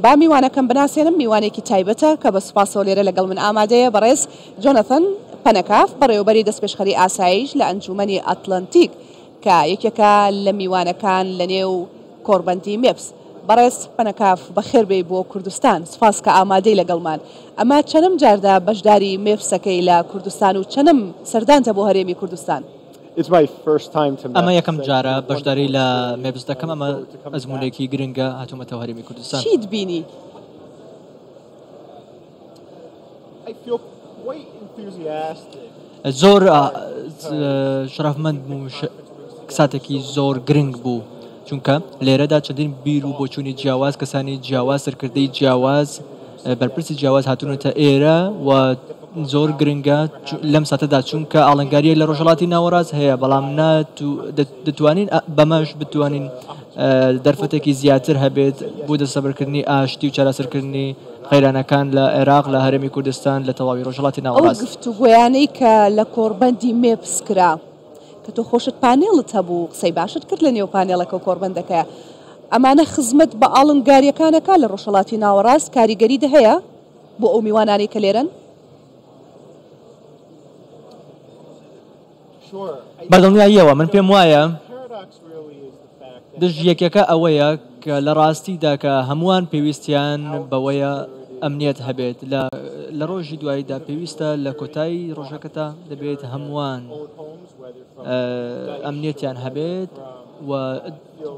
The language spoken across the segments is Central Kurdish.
با میوانەکەم بناسێنم میوانێکی تایبەتە کە بە سوپاسەوە لێرە لەگەڵ من ئامادەیە بەڕێز جۆنەتان پەنەکاف بەڕێوەبەری دەستپێشخەری ئاسایش لە ئەنجومەنی ئەتلەنتیک کە یەکێکە لە میوانەکان لە نێو کۆڕبەندی مێپس. بەڕێز پەنەکاف بەخێر بێی بۆ کوردستان، سوپاس کە ئامادەی لەگەڵمان. ئەمە چەندم جاردا بەشداری مێپسەکەی لە کوردستان و چەندم سەردانتە بۆ هەرێمی کوردستان؟ ئەمە یەکەم جارە بەشداری لە مێپس دەکەم. ئەمە ئەزمونێکی گرنگە هاتوومەتەوە هەرێمی کوردستان. چیت بینی؟ زۆر شەرەفمەند بوو، کساتێکی زۆر گرنگ بوو، چونکە لێرەدا چەندین بیر و بۆچوونی جیاواز، کەسانی جیاواز، سەرکردەی جیاواز، بەرپرسی جیاواز هاتوونەتە ئێرە و زۆر گرنگە لەم ساتەدا، چونکە ئاڵنگاریە لە ڕۆژهەڵاتی ناوەڕاست هەیە، بەڵام دەتوانین بەمەش بتوانین دەرفەتێکی زیاتر هەبێت بۆ دەستەبەرکردنی ئاشتی و چارەسەرکردنی خەیرانەکان لە عێراق لە هەرێمی کوردستان لە تەواوی ڕۆژهەڵاتی ناوەڕاست. ئەو گفتوگۆیانەی کە لە کۆڕبەندی مێپس کرا کە تۆ خۆشت پانێڵت هەبوو، قسەی باشت کرد لە نێو پانێڵەکە و کۆڕبەندەکە، ئەمانە خزمەت بە ئاڵنگاریەکانەکە لە ڕۆژهەڵاتی ناوەڕاست کاریگەری هەیە بۆ ئەو میوانانی کە لێرن؟ بەدڵنیاییەوە من پێم وایە دژ یەکەکە ئەوەیە کە لە ڕاستیدا کە هەمووان پێویستیان بەوەیە ئەمنیەت هەبێت لە ڕۆژی دواییدا پێویستە لە کۆتایی ڕۆژەکەتا دەبێت هەمووان ئەمنیەتیان هەبێت و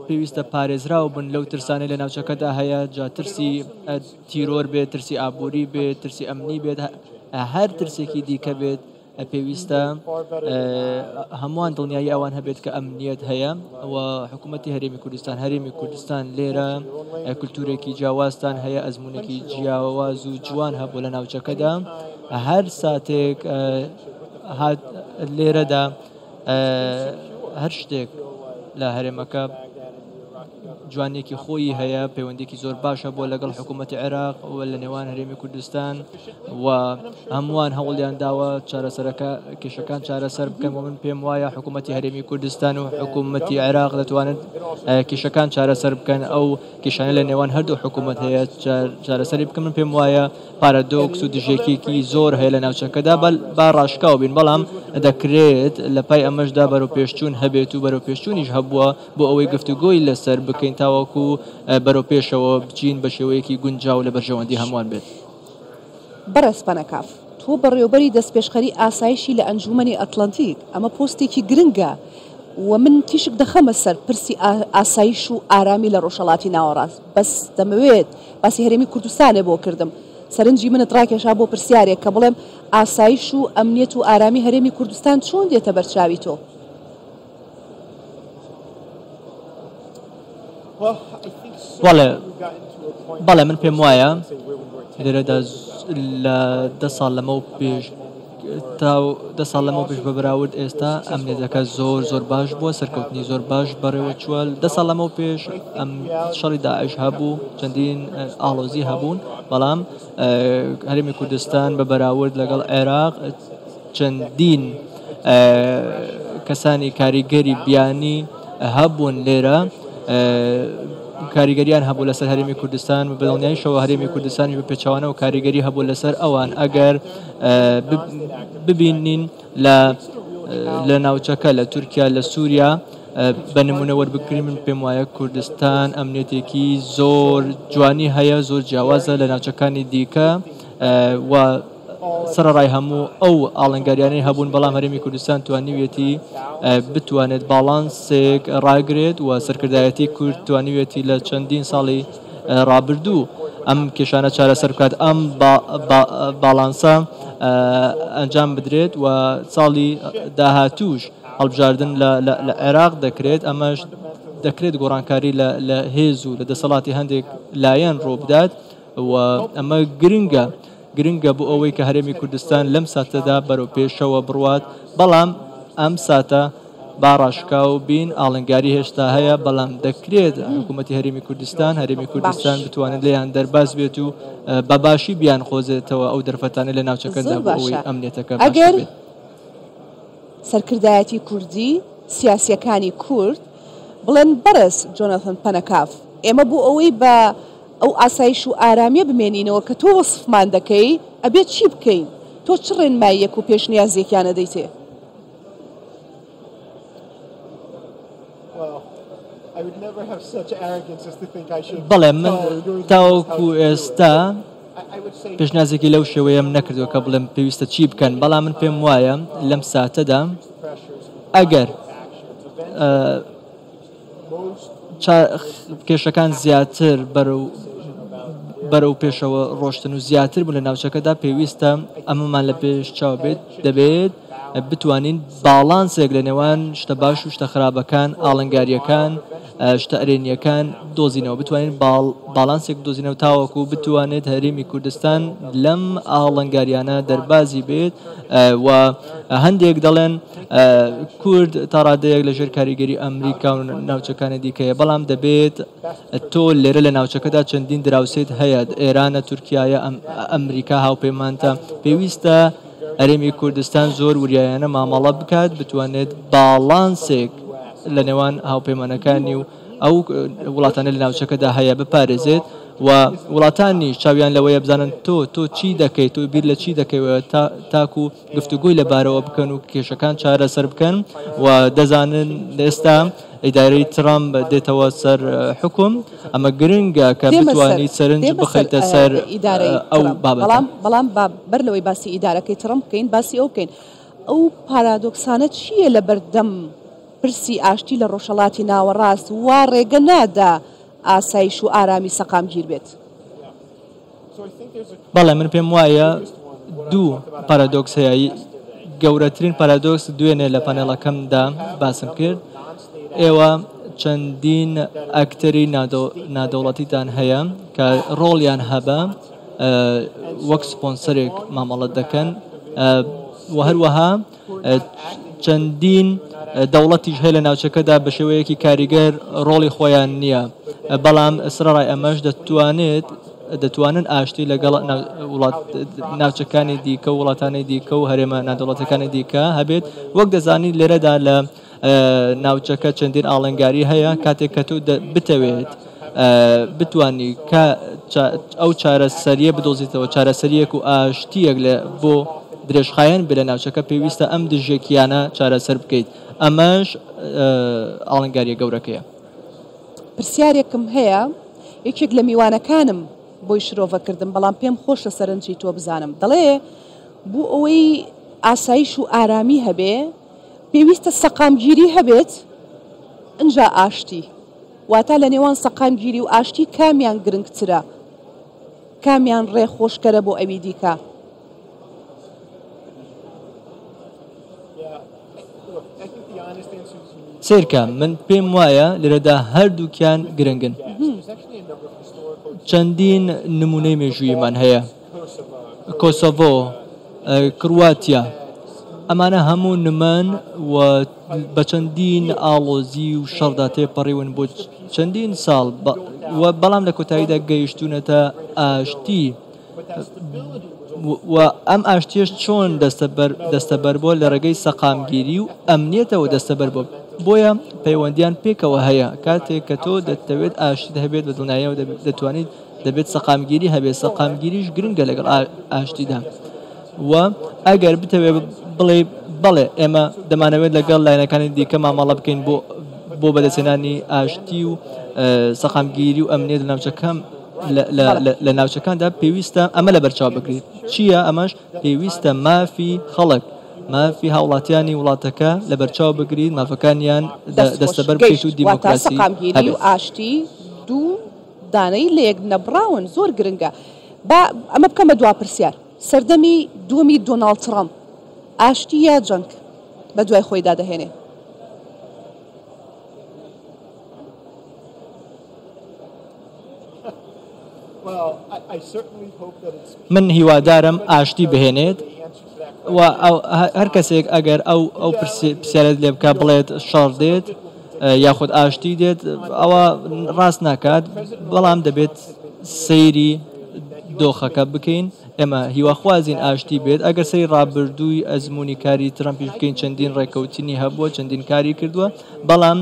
پێویستە پارێزراو بن لەو ترسانەی لە ناوچەکەدا هەیە، جا ترسی تیرۆر بێت، ترسی ئابووری بێت، ترسی ئەمنی بێت، هەر ترسێکی دیکە بێت پێویستە هەمووان دڵنیایی ئەوان هەبێت کە ئەمنیەت هەیە و حکوومەتی هەرێمی کوردستان لێرە کولتورێکی جیاوازتان هەیە، ئەزمونێکی جیاواز و جوان هەبوو لە ناوچەکەدا. هەر ساتێک لێرەدا هەر شتێک لە هەرێمەکە جوانێکی خۆی هەیە، پەیوەندێکی زۆر باشە بۆ لەگەڵ حکوومەتی عێراق و لە نێوان هەرێمی کوردستان و هەمووان هەوڵیان داوە چارەسەرەکە کێشەکان چارەسەر بکەن و من پێم وایە حکوومەتی هەرێمی کوردستان و حکوومەتی عێراق دەتوانن کێشەکان چارەسەر بکەن. ئەو کێشانە لە نێوان هەردوو حکوومەت هەیە چارەسەری بکەن. من پێم وایە پارادۆکس و دژێکێکی زۆر هەیە لە ناوچەکەدا با ڕاشکاو بین، بەڵام دەکرێت لە پای ئەمەشدا بەرەوپێشچوون هەبێت و بەرەوپێشچوونیش هەبووە بۆ ئەوەی گفتوگۆی لەسەر بکەین تاوەکو بەرەوپێشەوە بچین بە شێوەیەکی گونجاو لە بەرژەوەندی هەمووان بێت. بەڕێز پەنەکاف، تۆ بەڕێوەبەری دەستپێشخەری ئاسایشی لە ئەنجومەنی ئەتلەنتیک، ئەمە پۆستێکی گرنگە و من تیشک دەخەمە سەر پرسی ئاسایش و ئارامی لە ڕۆژهەڵاتی ناوەڕاست. بەس دەمەوێت باسی هەرێمی کوردستانێ بۆ کردم، سەرنجی منت ڕاکێشا بۆ پرسیارێک کە بڵێم ئاسایش و ئەمنیەت و ئارامی هەرێمی کوردستان چۆن دێتە بەرچاوی تۆ؟ بەڵێ من پێم وایە لێرەدا لە 10 ساڵ لەمە و پێش تا 10 ساڵ لەمە پێش بەبراورد ئێستا ئەمنیەتەکە زۆر باش بووە، سەرکەوتنی زۆر باش بەڕێوە چووە. 10 ساڵ لەمە و پێش ئەم شەڕی داعش هەبوو، چەندین ئاڵۆزی هەبوون، بەڵام هەرێمی کوردستان بە بەراورد لەگەڵ عێراق چەندین کەسانی کاریگەری بیانی هەبوون لێرە، کاریگەریان هەبوو لەسەر هەرێمی کوردستان و بەدڵنیاییشەوە هەرێمی کوردستانی بە پێچەوانە و کاریگەری هەبوو لەسەر ئەوان. ئەگەر ببینین لە ناوچەکە لە تورکیا لە سووریا بە نمونە وەربگرین، من پێم وایە کوردستان ئەمنیەتێکی زۆر جوانی هەیە، زۆر جیاوازە لە ناوچەکانی دیکە و سەرڕای هەموو ئەو ئاڵنگاریانەی هەبوون، بەڵام هەرێمی کوردستان توانیوێتی بتوانێت باڵانسێک ڕاگرێت و سەرکردایەتی کورد توانیوێتی لە چەندین ساڵی ڕابردوو ئەم کێشانە چارەسەر بکات، ئەم باڵانسە ئەنجام بدرێت و ساڵی داهاتووش هەڵبژاردن لە عێراق دەکرێت. ئەمەش دەکرێت گۆڕانکاری لە هێز و لە دەسەڵاتی هەندێک لایەن ڕۆبدات و ئەمە گرنگە بۆ ئەوەی کە هەرێمی کوردستان لەم ساتەدا بەرەو پێشەوە بڕوات. بەڵام ئەم ساتە با ڕاشکاو بین، ئاڵنگاری هێشتا هەیە، بەڵام دەکرێت حکوومەتی هەرێمی کوردستان بتوانێت لێیان دەرباز بێت و بەباشی بیان خۆزێتەوە ئەو دەرفەتانە لە ناوچەکەدا بۆ ئەوەی ئەمنیەتەکە باش ئەگەر سەرکردایەتی کوردی، سیاسیەکانی کورد بڵێن بەرز جۆنەتان پەنەکاف، ئێمە بۆ ئەوەی بە ئەو ئاسایش و ئارامیە بمێنینەوە کە تۆ وەسفمان دەکەی ئەبێت چی بکەین تۆ چ ڕێنماییەک و پێشنیازێکیانە دەیتێ؟ بەڵێ من تاوەکو ئێستا پێشنیازێکی لەو شێوەیەم نەکردووە کە بڵێم پێویستە چی بکەن بەڵام من پێم وایە لەم ساتەدا ئەگەر کێشەکان زیاتر بەرەو پێشەوە ڕۆشتن و زیاتر بوو لە ناوچەکەدا پێویستە ئەمەمان لە پێش چاو بێت دەبێت بتوانین باڵانسێک لە نێوان شتە باش و شتە خراپەکان ئاڵنگاریەکان شتە ئەرێنیەکان دۆزینەوە بتوانین باڵانسێک دۆزینەوە تاوەکو بتوانێت هەرێمی کوردستان لەم ئاڵنگاریانە دەربازی بێت و هەندێک دەڵێن کورد تا ڕادەیەک لە ژێر کاریگەری ئەمریکا و ناوچەکانی دیکەیە بەڵام دەبێت تۆ لێرە لە ناوچەکەدا چەندین دراوسێت هەیە ئێرانە تورکایە ئەمریکا هاوپەیمانتە پێویستە هەرێمی کوردستان زۆر وریایانە مامەڵە بکات بتوانێت باڵانسێک لە نێوان هاوپەیمانەکانی و ئەو وڵاتانە لە ناوچەکەدا هەیە بپارێزێت و وڵاتانی چاویان لەوەیە بزانن تۆ چی دەکەیت تۆ بیر لە چی دەکەیەوە تاکو گفتوگوی لەبارەوە بکەن و کێشەکان چارەسەر بکەن و دەزانن ئێستا ئیدارەی ترامپ دێتەوە سەر حکوم ئەمە گرنگە کە بتوانیت سەرنج بخەیتە سەر ئەو بابەت بەڵام بەر لەوەی باسی ئیدارەکەی ترامپ بکەین باسی ئەو بکەین ئەو پارادۆکسانە چییە لە بەردەم پرسی ئاشتی لە ڕۆژهەڵاتی ناوەڕاست وا ڕێگە نادا ئاسایش و ئارامی سەقامگیر بێت؟ بەڵێ من پێم وایە دوو پارادۆکس هەیە گەورەترین پارادۆکس دوێنێ لە پانێڵەکەمدا باسم کرد ئێوە چەندین ئەکتەری نادەوڵەتیتان هەیە کە ڕۆڵیان هەبە وەک سپۆنسەرێک مامەڵەت دەکەن و هەروەها چەندین دەوڵەتیش هەیە لە ناوچەکەدا بە شێوەیەکی کاریگەر ڕۆڵی خۆیان نییە بەڵام ئەسرەڕای ئەمەش دەتوانن ئاشتی لەگەڵ ناوچەکانی دیکە و وڵاتانی دیکە و هەرێمە نادەوڵەتەکانی دیکە هەبێت وەک دەزانی لێرەدا لە ناوچەکە چەندین ئاڵنگاری هەیە کاتێک کە تۆ بتەوێت بتوانی ئەو چارەسەریە بدۆزیتەوە چارەسەریەک و ئاشتیەک لە بۆ درێژخایەن بێ لە ناوچەکە پێویستە ئەم دژێکیانە چارەسەر بکەیت ئەمەش ئاڵنگاریە گەورەکەیە. پرسیارێکم هەیە یەکێک لە میوانەکانم بۆی شرۆڤەکردم بەڵام پێم خۆشە سەرنجی تۆ بزانم دەڵێ بوو ئەوەی ئاسایش و ئارامی هەبێ پێویستە سەقامگیری هەبێت ئەنجا ئاشتی واتە لە نێوان سەقامگیری و ئاشتی کامیان گرنگترە کامیان ڕێخۆشکەرە بۆ ئەوی دیکە؟ سیرکە من پێم وایە لێرەدا هەردووکیان گرنگن چەندین نمونەی مێژوویمان هەیە کۆسۆڤۆ کرواتیا ئەمانە هەموو نمەن و بە چەندین ئاڵۆزی و شەڕدا تێپەڕیون بۆ چەندین ساڵ بەڵام لە کۆتاییدا گەیشتونەتە ئاشتی و ئەم ئاشتیش چۆن دەستەبەر بۆ لە ڕێگەی سەقامگیری و ئەمنیەتەوە دەستەبەر بۆ بۆیە پەیوەندیان پێکەوە هەیە کاتێک کە تۆ دەتەوێت ئاشتی هەبێت بە دڵنیاییەوە دەتوانیت دەبێت سەقامگیری هەبێت سەقامگیریش گرنگە لەگەڵ ئاشتیدا و ئەگەر بتەوێت بڵێ ئێمە دەمانەوێت لەگەڵ لایەنەکانی دیکە مامەڵە بکەین بۆ بەدەستێنانی ئاشتی و سەقامگیری و ئەمنیەت لە ناوچەکاندا پێویستە ئەمە لە بەرچاو بگریت چییە ئەمەش پێویستە مافی خەڵک مافی هاوڵاتیانی وڵاتەکە لە بەرچاو بگریت مافەکانیان دەستەبەر بکەیت و دیموکراسی سەقامگیری و ئاشتی دوو دانەی لە یەک نەبراون زۆر گرنگە ئەمە بکەمە دوا پرسیار سەردەمی دووەمی دۆناڵد ترامپ ئاشتی یا جەنگ بە دوای خۆیدا دەهێنێ؟ من هیوادارم ئاشتی بهێنێت و هەر کەسێک ئەگەر ئەو پرسیارەت لێ بکە بڵێت شەڕ دێت یاخود ئاشتی دێت ئەوە ڕاست ناکات بەڵام دەبێت سەیری دۆخەکە بکەین ئێمە هیواخوازین ئاشتی بێت ئەگەر سەری ڕابردووی ئەزمموی کاری ترامپیش بکەین چەندین ڕێکەوتنی هەبووە چەندین کاری کردووە بەڵام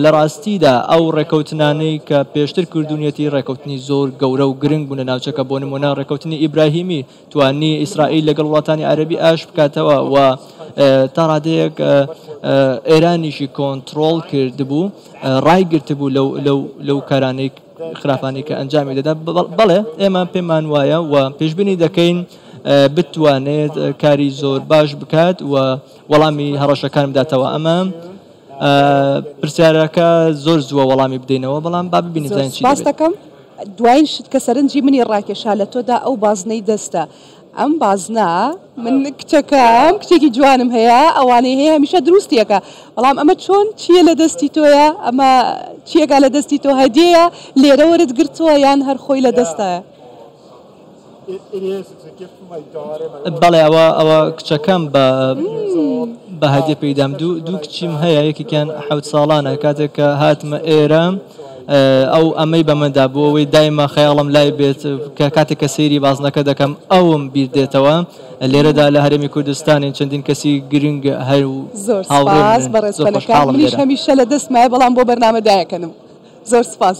لە ڕاستیدا ئەو ڕێکەوتنانەی کە پێشتر کردوونیەتی ڕێکەوتنی زۆر گەورە و گرنگ بوون لە ناوچەکە بۆ نمونە ڕێکەوتنی ئیبراهیمی توانی ئیسرائیل لەگەڵ وڵاتانی عەرەبی ئاش بکاتەوە و تا ڕادەیەک ئێرانیشی کۆنتڕۆڵ کردبوو ڕایگرتبوو لەو کارانەی خراپانی کە ئەنجامی دەدا بەڵێ ئێمە پێمان وایە و پێشبینی دەکەین بتوانێت کاری زۆر باش بکات و وەڵامی هەڕەشەکان بداتەوە ئەمە پرسیارەکە زۆر زووە وەڵامی بدەینەوە بەڵام با ببینی زانین چی دەکەم دوایین شت کە سەرنجی منی ڕاکێشا لە تۆدا ئەو بازنەی دەستە ئەم بازنا من کچەکەم کچێکی جوانم هەیە ئەوانەی هەیە هەمیشە دروستیەکە بەڵام ئەمە چۆن چییە لە دەستی تۆیە ئەمە چیەکە لە دەستی تۆ هەدیەیە لێرە وەرت گرتووە یان هەر خۆی لە دەستە بەڵێ ئەوە کچەکەم بە هەدیە پێدام دوو کچیم هەیە یەکێکیان 7 ساڵانە کاتێک کە هاتمە ئێرە ئەو ئەمەی بەمەدا بووەوەی دایمە خەیاڵم لای بێت کە کاتێک کە سەیری بازنەکە دەکەم ئەوم بیر دێتەوە لێرەدا لە هەرێمی کوردستانی چەندین کەسی گرنگ هەر زۆر سپاس بەڕێزبەرەکان منیش هەمیشە لە دەستمایە بەڵام بۆ بەرنامەدایەکەنم زۆر سپاس